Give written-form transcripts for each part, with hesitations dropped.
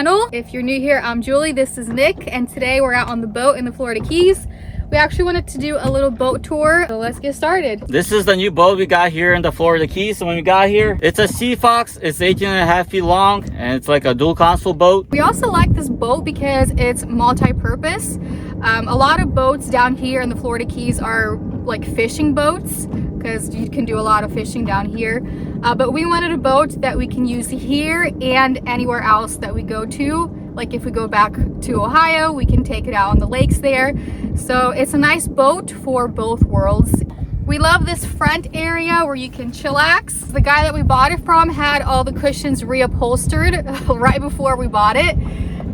channel. If you're new here, I'm Julie, this is Nick, and today we're out on the boat in the Florida Keys. We actually wanted to do a little boat tour, so let's get started. This is the new boat we got here in the Florida Keys. So when we got here, it's a Sea Fox. It's 18.5 feet long, and it's like a dual console boat. We also like this boat because it's multi-purpose. A lot of boats down here in the Florida Keys are like fishing boats because you can do a lot of fishing down here. But we wanted a boat that we can use here and anywhere else that we go to. Like if we go back to Ohio, we can take it out on the lakes there. So it's a nice boat for both worlds. We love this front area where you can chillax. The guy that we bought it from had all the cushions reupholstered right before we bought it.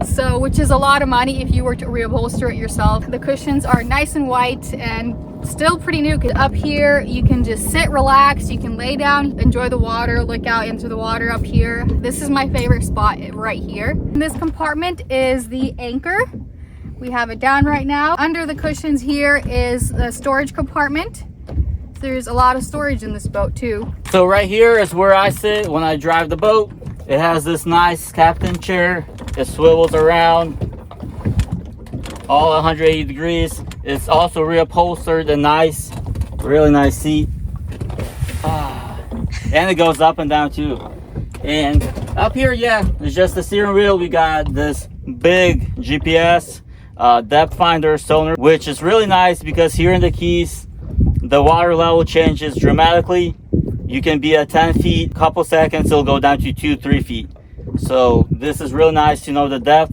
So, which is a lot of money if you were to reupholster it yourself. The cushions are nice and white and still pretty new. Up here, you can just sit, relax, you can lay down, enjoy the water, look out into the water up here. This is my favorite spot right here. And this compartment is the anchor. We have it down right now. Under the cushions here is the storage compartment. There's a lot of storage in this boat too. So right here is where I sit when I drive the boat. It has this nice captain chair. It swivels around all 180 degrees. It's also reupholstered and nice, really nice seat. And it goes up and down too. And up here, yeah, it's just the steering wheel. We got this big GPS depth finder sonar, which is really nice because here in the Keys, the water level changes dramatically. You can be at 10 feet, couple seconds, it'll go down to 2-3 feet. So this is really nice to know the depth.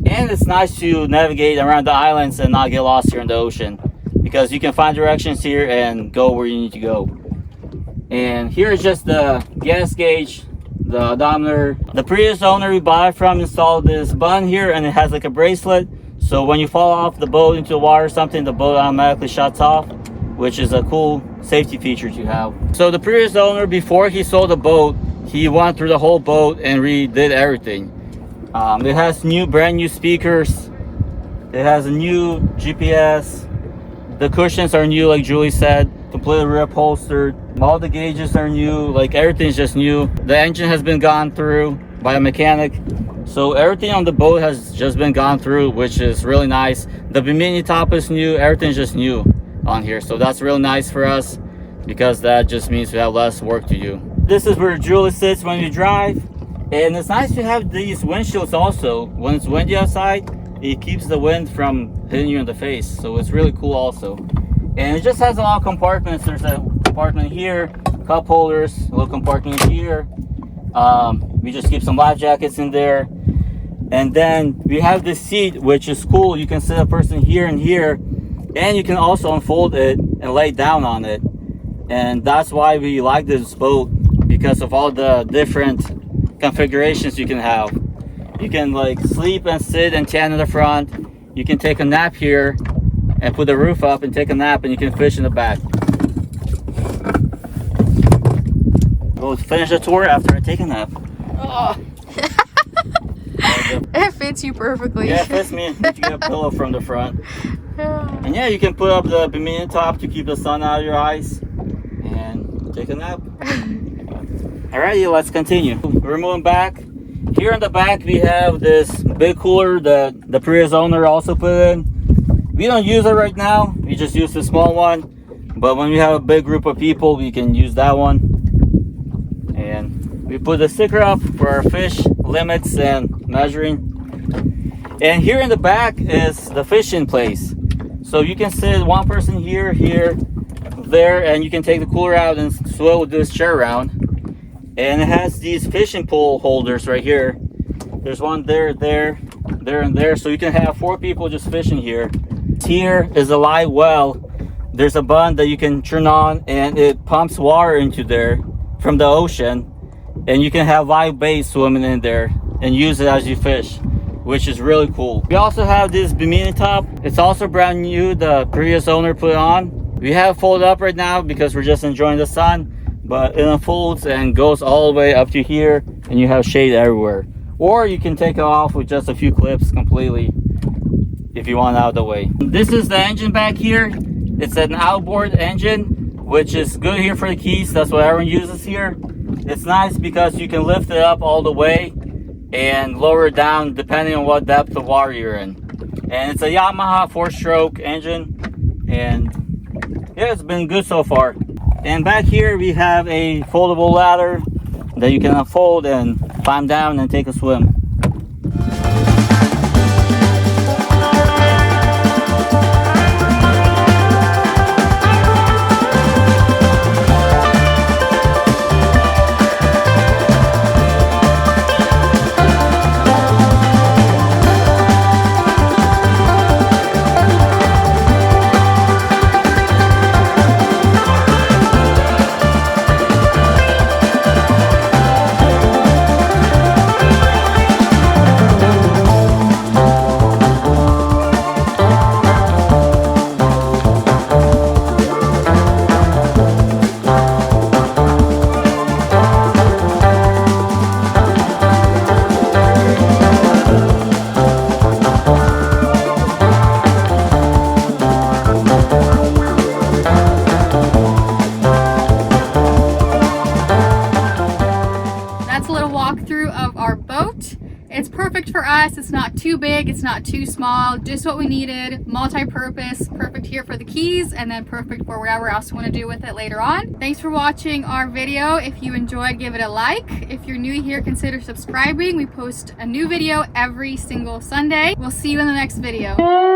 And it's nice to navigate around the islands and not get lost here in the ocean, because you can find directions here and go where you need to go. And here is just the gas gauge, the odometer. The previous owner we bought it from installed this button here, and it has like a bracelet. So when you fall off the boat into the water or something, the boat automatically shuts off, which is a cool safety feature to have. So the previous owner, before he sold the boat, he went through the whole boat and redid everything. It has brand new speakers. It has a new GPS. The cushions are new, like Julie said, completely reupholstered. All the gauges are new, like everything's just new. The engine has been gone through by a mechanic. So everything on the boat has just been gone through, which is really nice. The bimini top is new, everything's just new on here. So that's real nice for us because that just means we have less work to do. This is where Julie sits when you drive. And it's nice to have these windshields also. When it's windy outside, it keeps the wind from hitting you in the face. So it's really cool also. And it just has a lot of compartments. There's a compartment here, cup holders, a little compartment here. We just keep some life jackets in there. And then we have this seat, which is cool. You can sit a person here and here. And you can also unfold it and lay down on it. And that's why we like this boat, because of all the different configurations you can have. You can like sleep and sit and tan in the front. You can take a nap here and put the roof up and take a nap, and you can fish in the back. We'll finish the tour after I take a nap. Oh. It fits you perfectly. Yeah, it fits me. You get a pillow from the front. And yeah, you can put up the bimini top to keep the sun out of your eyes and take a nap. Alrighty, let's continue. We're moving back. Here in the back, we have this big cooler that the previous owner also put in. We don't use it right now. We just use the small one. But when we have a big group of people, we can use that one. And we put the sticker up for our fish limits and measuring. And here in the back is the fishing place. So you can sit one person here, there, and you can take the cooler out and swivel this chair around. And it has these fishing pole holders right here. There's one there, and there. So you can have 4 people just fishing here. Here is a live well. There's a button that you can turn on, and it pumps water into there from the ocean. And you can have live bait swimming in there and use it as you fish, which is really cool. We also have this bimini top. It's also brand new. The previous owner put it on. We have it folded up right now because we're just enjoying the sun. But it unfolds and goes all the way up to here, and you have shade everywhere. Or you can take it off with just a few clips completely if you want it out of the way. This is the engine back here. It's an outboard engine, which is good here for the Keys. That's what everyone uses here. It's nice because you can lift it up all the way and lower it down depending on what depth of water you're in. And it's a Yamaha 4-stroke engine, and yeah, it's been good so far. And back here we have a foldable ladder that you can unfold and climb down and take a swim. Walkthrough of our boat. It's perfect for us. It's not too big, it's not too small, just what we needed. Multi-purpose, perfect here for the Keys, and then perfect for whatever else you want to do with it later on. Thanks for watching our video. If you enjoyed, give it a like. If you're new here, consider subscribing. We post a new video every single Sunday. We'll see you in the next video.